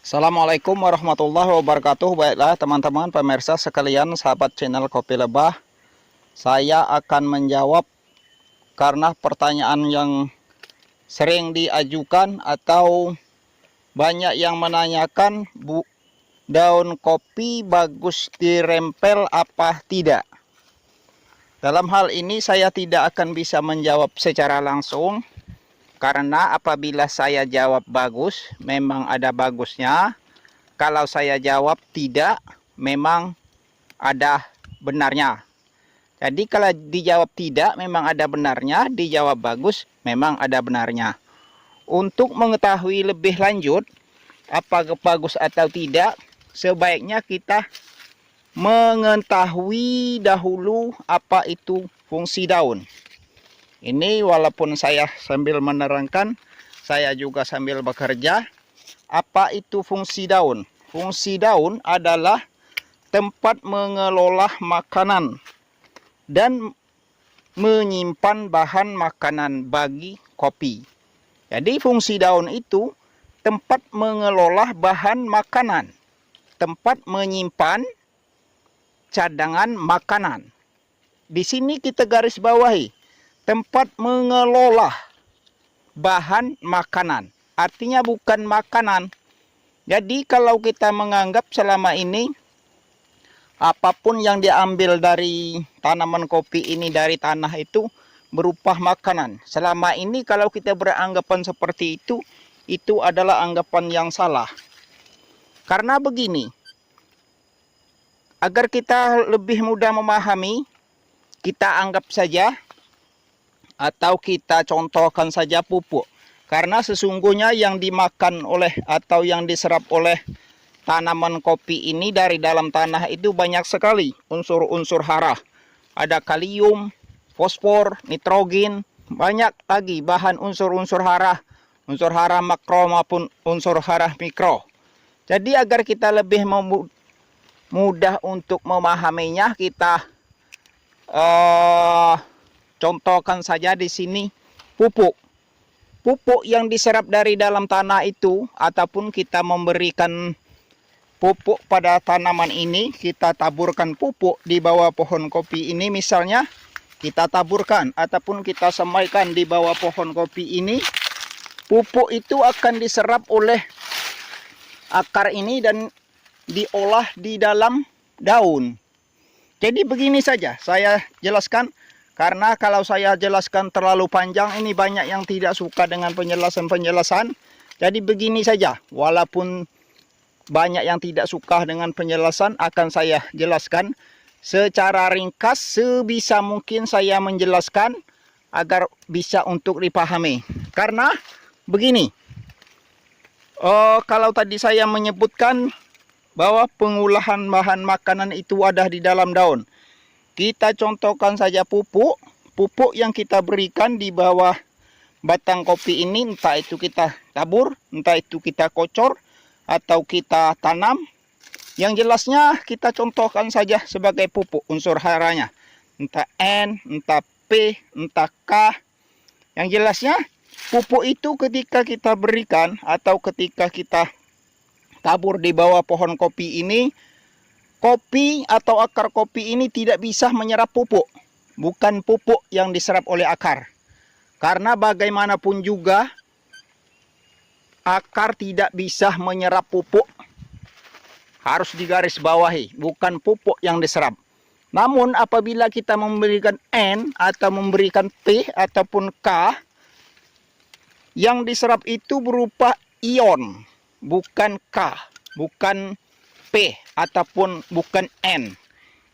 Assalamualaikum warahmatullahi wabarakatuh. Baiklah teman-teman pemirsa sekalian, sahabat channel Kopi Lebah, saya akan menjawab karena pertanyaan yang sering diajukan atau banyak yang menanyakan, daun kopi bagus dirempel apa tidak. Dalam hal ini saya tidak akan bisa menjawab secara langsung, karena apabila saya jawab bagus, memang ada bagusnya. Kalau saya jawab tidak, memang ada benarnya. Jadi kalau dijawab tidak, memang ada benarnya. Dijawab bagus, memang ada benarnya. Untuk mengetahui lebih lanjut, apa bagus atau tidak, sebaiknya kita mengetahui dahulu apa itu fungsi daun. Ini walaupun saya sambil menerangkan, saya juga sambil bekerja. Apa itu fungsi daun? Fungsi daun adalah tempat mengelola makanan dan menyimpan bahan makanan bagi kopi. Jadi fungsi daun itu tempat mengelola bahan makanan, tempat menyimpan cadangan makanan. Di sini kita garis bawahi, tempat mengelola bahan makanan. Artinya bukan makanan. Jadi kalau kita menganggap selama ini apapun yang diambil dari tanaman kopi ini dari tanah itu berupa makanan. Selama ini kalau kita beranggapan seperti itu adalah anggapan yang salah. Karena begini, agar kita lebih mudah memahami, kita anggap saja atau kita contohkan saja pupuk. Karena sesungguhnya yang dimakan oleh atau yang diserap oleh tanaman kopi ini dari dalam tanah itu banyak sekali unsur-unsur hara. Ada kalium, fosfor, nitrogen, banyak lagi bahan unsur-unsur hara. Unsur hara makro maupun unsur hara mikro. Jadi agar kita lebih mudah untuk memahaminya, kita contohkan saja di sini pupuk. Pupuk yang diserap dari dalam tanah itu, ataupun kita memberikan pupuk pada tanaman ini, kita taburkan pupuk di bawah pohon kopi ini misalnya, kita taburkan ataupun kita semaikan di bawah pohon kopi ini, pupuk itu akan diserap oleh akar ini dan diolah di dalam daun. Jadi begini saja saya jelaskan. Karena kalau saya jelaskan terlalu panjang, ini banyak yang tidak suka dengan penjelasan-penjelasan. Jadi begini saja, walaupun banyak yang tidak suka dengan penjelasan, akan saya jelaskan secara ringkas, sebisa mungkin saya menjelaskan agar bisa untuk dipahami. Karena begini, kalau tadi saya menyebutkan bahwa pengolahan bahan makanan itu ada di dalam daun. Kita contohkan saja pupuk yang kita berikan di bawah batang kopi ini, entah itu kita tabur, entah itu kita kocor, atau kita tanam. Yang jelasnya kita contohkan saja sebagai pupuk unsur haranya. Entah N, entah P, entah K. Yang jelasnya pupuk itu ketika kita berikan atau ketika kita tabur di bawah pohon kopi ini, kopi atau akar kopi ini tidak bisa menyerap pupuk. Bukan pupuk yang diserap oleh akar. Karena bagaimanapun juga, akar tidak bisa menyerap pupuk. Harus digarisbawahi, bukan pupuk yang diserap. Namun apabila kita memberikan N atau memberikan P ataupun K, yang diserap itu berupa ion, bukan K, bukan P ataupun bukan N.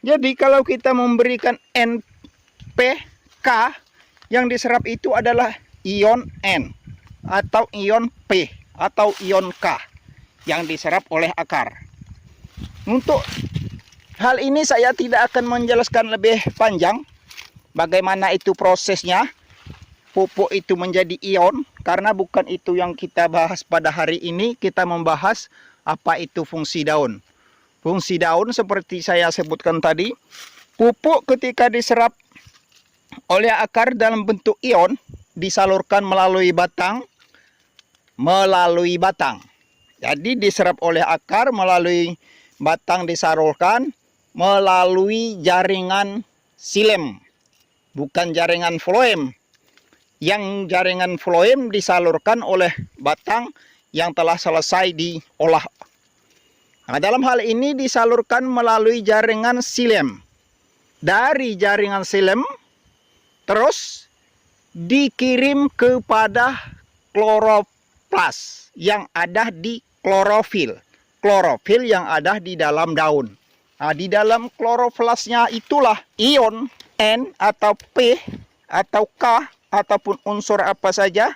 Jadi kalau kita memberikan NPK, yang diserap itu adalah ion N atau ion P atau ion K yang diserap oleh akar. Untuk hal ini saya tidak akan menjelaskan lebih panjang bagaimana itu prosesnya pupuk itu menjadi ion, karena bukan itu yang kita bahas pada hari ini. Kita membahas apa itu fungsi daun. Fungsi daun seperti saya sebutkan tadi, pupuk ketika diserap oleh akar dalam bentuk ion, disalurkan melalui batang. Jadi diserap oleh akar melalui batang disalurkan melalui jaringan silem, bukan jaringan floem. Yang jaringan floem disalurkan oleh batang yang telah selesai diolah. Nah, dalam hal ini disalurkan melalui jaringan silem. Dari jaringan silem terus dikirim kepada kloroplas yang ada di klorofil. Klorofil yang ada di dalam daun. Nah, di dalam kloroplasnya itulah ion N atau P atau K ataupun unsur apa saja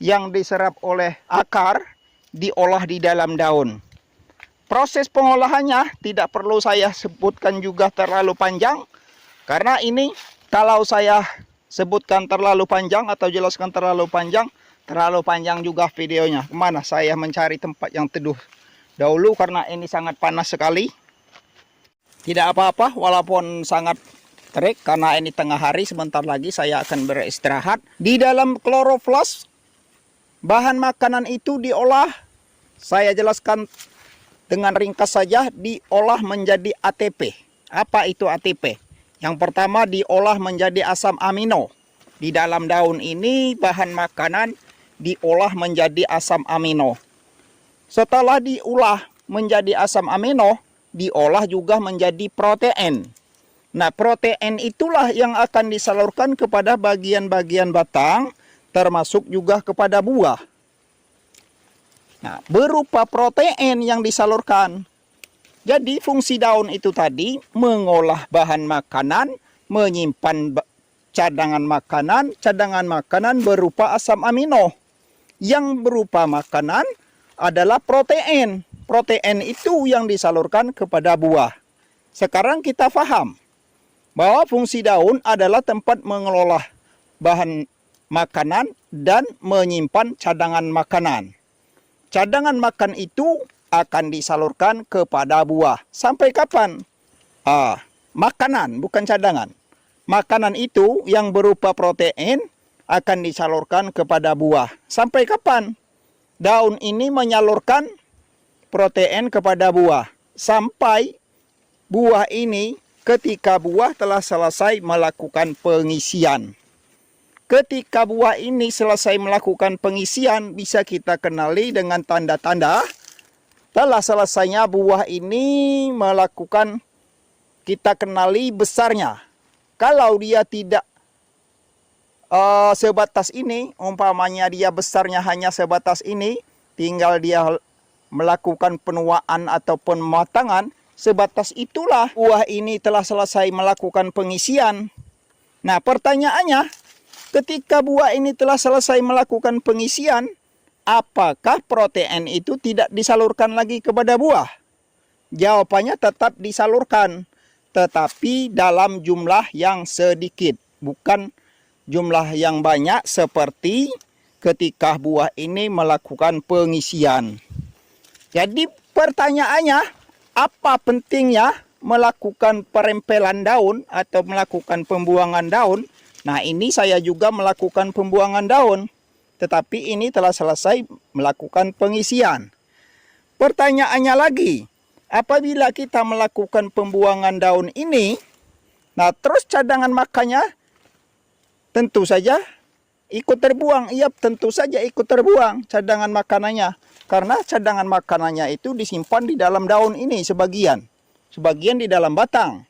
yang diserap oleh akar diolah di dalam daun. Proses pengolahannya tidak perlu saya sebutkan juga terlalu panjang, karena ini kalau saya sebutkan terlalu panjang atau jelaskan terlalu panjang juga videonya. Kemana saya mencari tempat yang teduh dahulu karena ini sangat panas sekali. Tidak apa-apa walaupun sangat terik karena ini tengah hari, sebentar lagi saya akan beristirahat. Di dalam kloroplas bahan makanan itu diolah, saya jelaskan dengan ringkas saja, diolah menjadi ATP. Apa itu ATP? Yang pertama diolah menjadi asam amino. Di dalam daun ini bahan makanan diolah menjadi asam amino. Setelah diolah menjadi asam amino, diolah juga menjadi protein. Nah, protein itulah yang akan disalurkan kepada bagian-bagian batang, termasuk juga kepada buah. Nah, berupa protein yang disalurkan. Jadi, fungsi daun itu tadi mengolah bahan makanan, menyimpan cadangan makanan berupa asam amino. Yang berupa makanan adalah protein. Protein itu yang disalurkan kepada buah. Sekarang kita paham bahwa fungsi daun adalah tempat mengelola bahan makanan dan menyimpan cadangan makanan. Cadangan makan itu akan disalurkan kepada buah. Sampai kapan? Makanan, bukan cadangan. Makanan itu yang berupa protein akan disalurkan kepada buah. Sampai kapan? Daun ini menyalurkan protein kepada buah. Sampai buah ini ketika buah telah selesai melakukan pengisian. Ketika buah ini selesai melakukan pengisian, bisa kita kenali dengan tanda-tanda telah selesainya buah ini melakukan, kita kenali besarnya. Kalau dia tidak sebatas ini, umpamanya dia besarnya hanya sebatas ini, tinggal dia melakukan penuaan ataupun pematangan, sebatas itulah buah ini telah selesai melakukan pengisian. Nah, pertanyaannya, ketika buah ini telah selesai melakukan pengisian, apakah protein itu tidak disalurkan lagi kepada buah? Jawabannya tetap disalurkan, tetapi dalam jumlah yang sedikit, bukan jumlah yang banyak seperti ketika buah ini melakukan pengisian. Jadi pertanyaannya, apa pentingnya melakukan perempelan daun atau melakukan pembuangan daun? Nah, ini saya juga melakukan pembuangan daun, tetapi ini telah selesai melakukan pengisian. Pertanyaannya lagi, apabila kita melakukan pembuangan daun ini, nah terus cadangan makannya tentu saja ikut terbuang. Iya, tentu saja ikut terbuang cadangan makanannya. Karena cadangan makanannya itu disimpan di dalam daun ini sebagian. Sebagian di dalam batang.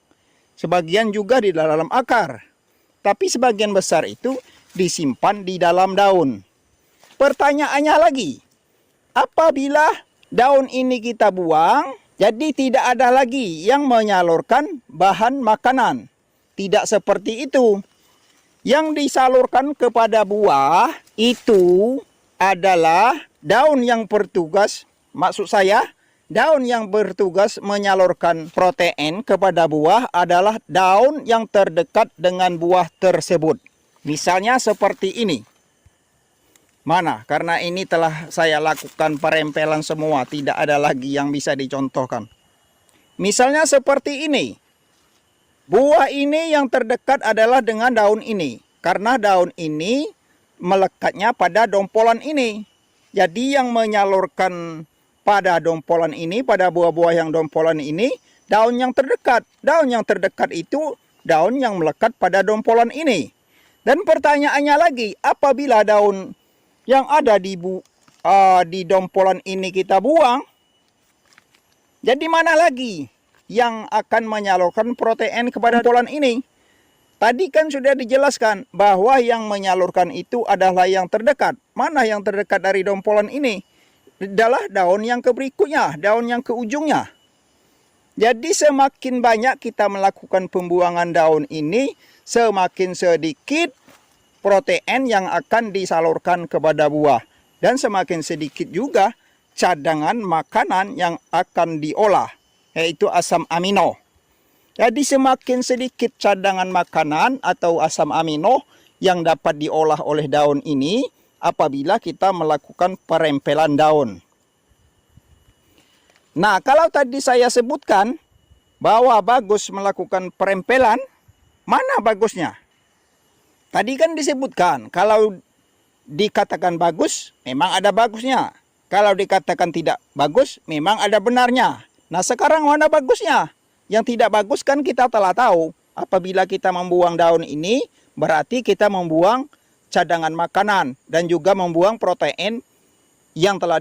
Sebagian juga di dalam akar. Tapi sebagian besar itu disimpan di dalam daun. Pertanyaannya lagi, apabila daun ini kita buang, jadi tidak ada lagi yang menyalurkan bahan makanan. Tidak seperti itu. Yang disalurkan kepada buah itu adalah daun yang bertugas, maksud saya, daun yang bertugas menyalurkan protein kepada buah adalah daun yang terdekat dengan buah tersebut. Misalnya seperti ini. Mana? Karena ini telah saya lakukan perempelan semua, tidak ada lagi yang bisa dicontohkan. Misalnya seperti ini. Buah ini yang terdekat adalah dengan daun ini. Karena daun ini melekatnya pada dompolan ini. Jadi yang menyalurkan pada dompolan ini, pada buah-buah yang dompolan ini, daun yang terdekat. Daun yang terdekat itu daun yang melekat pada dompolan ini. Dan pertanyaannya lagi, apabila daun yang ada di dompolan ini kita buang, jadi mana lagi yang akan menyalurkan protein kepada dompolan ini? Tadi kan sudah dijelaskan bahwa yang menyalurkan itu adalah yang terdekat. Mana yang terdekat dari dompolan ini? Adalah daun yang ke berikutnya, daun yang ke ujungnya. Jadi semakin banyak kita melakukan pembuangan daun ini, semakin sedikit protein yang akan disalurkan kepada buah. Dan semakin sedikit juga cadangan makanan yang akan diolah, yaitu asam amino. Jadi semakin sedikit cadangan makanan atau asam amino yang dapat diolah oleh daun ini apabila kita melakukan perempelan daun. Nah, kalau tadi saya sebutkan bahwa bagus melakukan perempelan, mana bagusnya? Tadi kan disebutkan, kalau dikatakan bagus, memang ada bagusnya. Kalau dikatakan tidak bagus, memang ada benarnya. Nah, sekarang mana bagusnya? Yang tidak bagus kan kita telah tahu. Apabila kita membuang daun ini, berarti kita membuang cadangan makanan dan juga membuang protein yang telah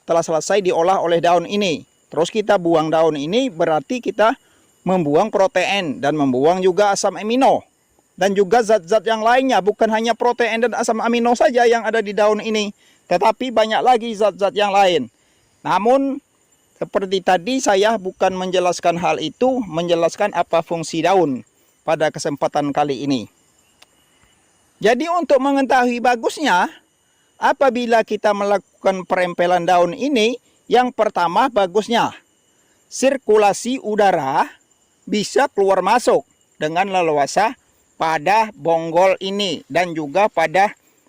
selesai diolah oleh daun ini. Terus kita buang daun ini, berarti kita membuang protein dan membuang juga asam amino. Dan juga zat-zat yang lainnya, bukan hanya protein dan asam amino saja yang ada di daun ini, tetapi banyak lagi zat-zat yang lain. Namun, seperti tadi saya bukan menjelaskan hal itu, menjelaskan apa fungsi daun pada kesempatan kali ini. Jadi untuk mengetahui bagusnya, apabila kita melakukan perempelan daun ini, yang pertama bagusnya, sirkulasi udara bisa keluar masuk dengan leluasa pada bonggol ini dan juga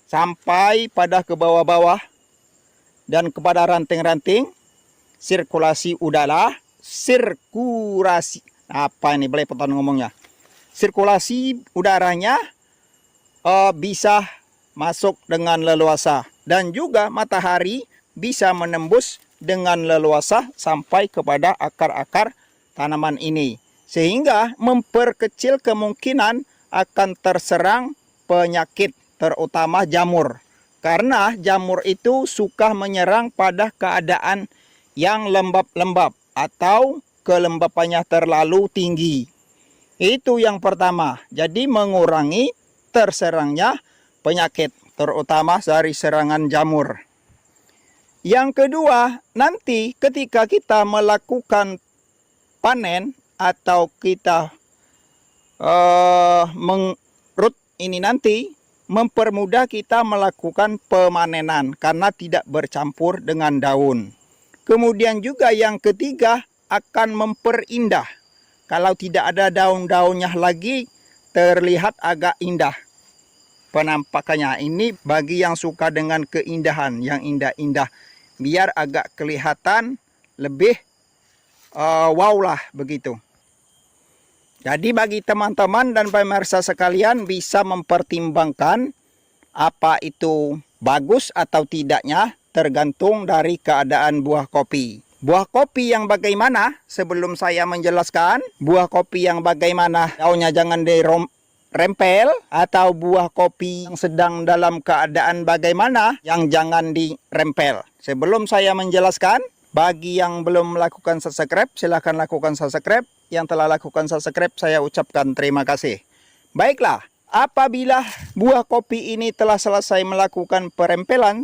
sampai pada ke bawah-bawah dan kepada ranting-ranting. Sirkulasi udara, sirkulasi udaranya bisa masuk dengan leluasa dan juga matahari bisa menembus dengan leluasa sampai kepada akar-akar tanaman ini, sehingga memperkecil kemungkinan akan terserang penyakit, terutama jamur, karena jamur itu suka menyerang pada keadaan yang lembab-lembab atau kelembapannya terlalu tinggi. Itu yang pertama. Jadi mengurangi terserangnya penyakit, terutama dari serangan jamur. Yang kedua, nanti ketika kita melakukan panen atau kita mengrut ini nanti, mempermudah kita melakukan pemanenan karena tidak bercampur dengan daun. Kemudian juga yang ketiga, akan memperindah. Kalau tidak ada daun-daunnya lagi, terlihat agak indah penampakannya. Ini bagi yang suka dengan keindahan, yang indah-indah, biar agak kelihatan lebih wow lah begitu. Jadi bagi teman-teman dan pemirsa sekalian bisa mempertimbangkan apa itu bagus atau tidaknya, tergantung dari keadaan buah kopi. Buah kopi yang bagaimana? Sebelum saya menjelaskan, buah kopi yang bagaimana daunnya jangan dirempel, atau buah kopi yang sedang dalam keadaan bagaimana yang jangan dirempel. Sebelum saya menjelaskan, bagi yang belum melakukan subscribe, silahkan lakukan subscribe. Yang telah lakukan subscribe, saya ucapkan terima kasih. Baiklah. Apabila buah kopi ini telah selesai melakukan perempelan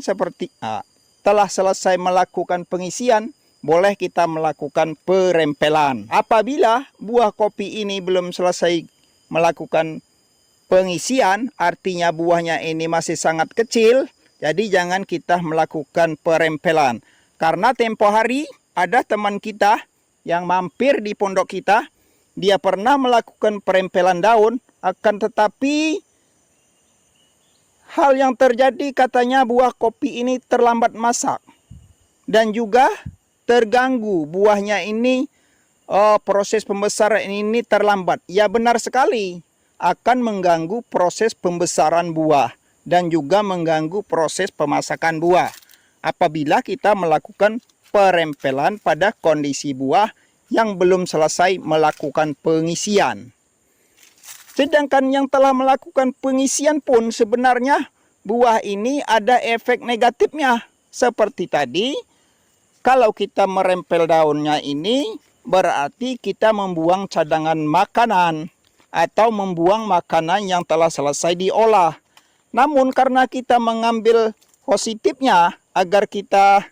telah selesai melakukan pengisian, boleh kita melakukan perempelan. Apabila buah kopi ini belum selesai melakukan pengisian, artinya buahnya ini masih sangat kecil, jadi jangan kita melakukan perempelan. Karena tempo hari ada teman kita yang mampir di pondok kita, dia pernah melakukan perempelan daun, akan tetapi hal yang terjadi katanya buah kopi ini terlambat masak dan juga terganggu buahnya ini, proses pembesaran ini terlambat. Ya benar sekali, akan mengganggu proses pembesaran buah dan juga mengganggu proses pemasakan buah apabila kita melakukan perempelan pada kondisi buah yang belum selesai melakukan pengisian. Sedangkan yang telah melakukan pengisian pun sebenarnya buah ini ada efek negatifnya. Seperti tadi, kalau kita merempel daunnya ini berarti kita membuang cadangan makanan atau membuang makanan yang telah selesai diolah. Namun karena kita mengambil positifnya agar kita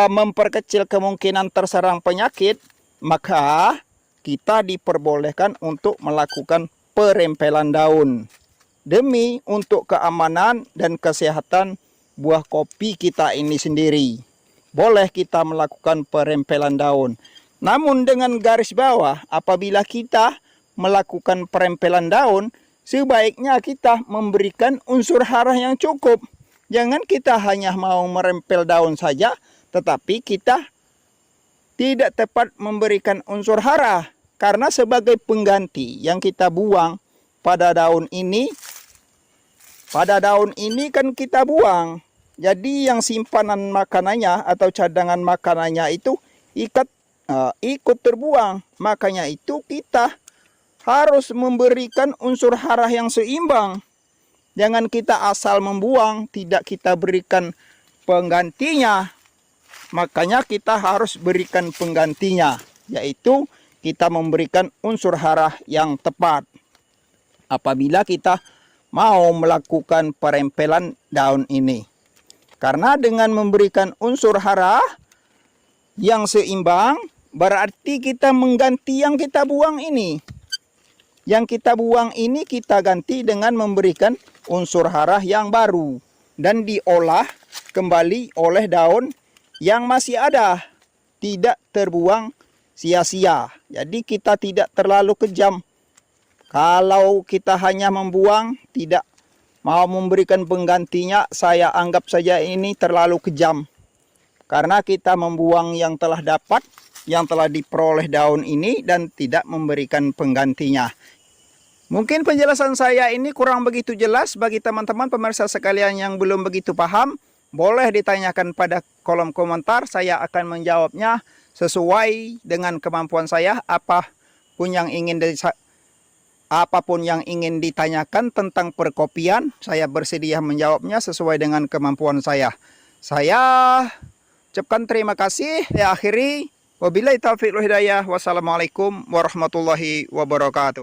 memperkecil kemungkinan terserang penyakit, maka kita diperbolehkan untuk melakukan perempelan daun demi untuk keamanan dan kesehatan buah kopi kita ini sendiri. Boleh kita melakukan perempelan daun. Namun dengan garis bawah, apabila kita melakukan perempelan daun, sebaiknya kita memberikan unsur hara yang cukup. Jangan kita hanya mau merempel daun saja, tetapi kita tidak tepat memberikan unsur hara. Karena sebagai pengganti yang kita buang pada daun ini kan kita buang. Jadi yang simpanan makanannya atau cadangan makanannya itu ikut terbuang. Makanya itu kita harus memberikan unsur hara yang seimbang. Jangan kita asal membuang, tidak kita berikan penggantinya. Makanya kita harus berikan penggantinya, yaitu kita memberikan unsur hara yang tepat apabila kita mau melakukan perempelan daun ini. Karena dengan memberikan unsur hara yang seimbang, berarti kita mengganti yang kita buang ini. Yang kita buang ini kita ganti dengan memberikan unsur hara yang baru dan diolah kembali oleh daun yang masih ada, tidak terbuang sia-sia. Jadi kita tidak terlalu kejam. Kalau kita hanya membuang, tidak mau memberikan penggantinya, saya anggap saja ini terlalu kejam. Karena kita membuang yang telah dapat, yang telah diperoleh daun ini dan tidak memberikan penggantinya. Mungkin penjelasan saya ini kurang begitu jelas bagi teman-teman pemirsa sekalian yang belum begitu paham. Boleh ditanyakan pada kolom komentar, saya akan menjawabnya sesuai dengan kemampuan saya. Apapun yang ingin ditanyakan tentang perkopian, saya bersedia menjawabnya sesuai dengan kemampuan saya. Saya ucapkan terima kasih. Saya akhiri. Wabillahi taufiq wal hidayah. Wassalamualaikum warahmatullahi wabarakatuh.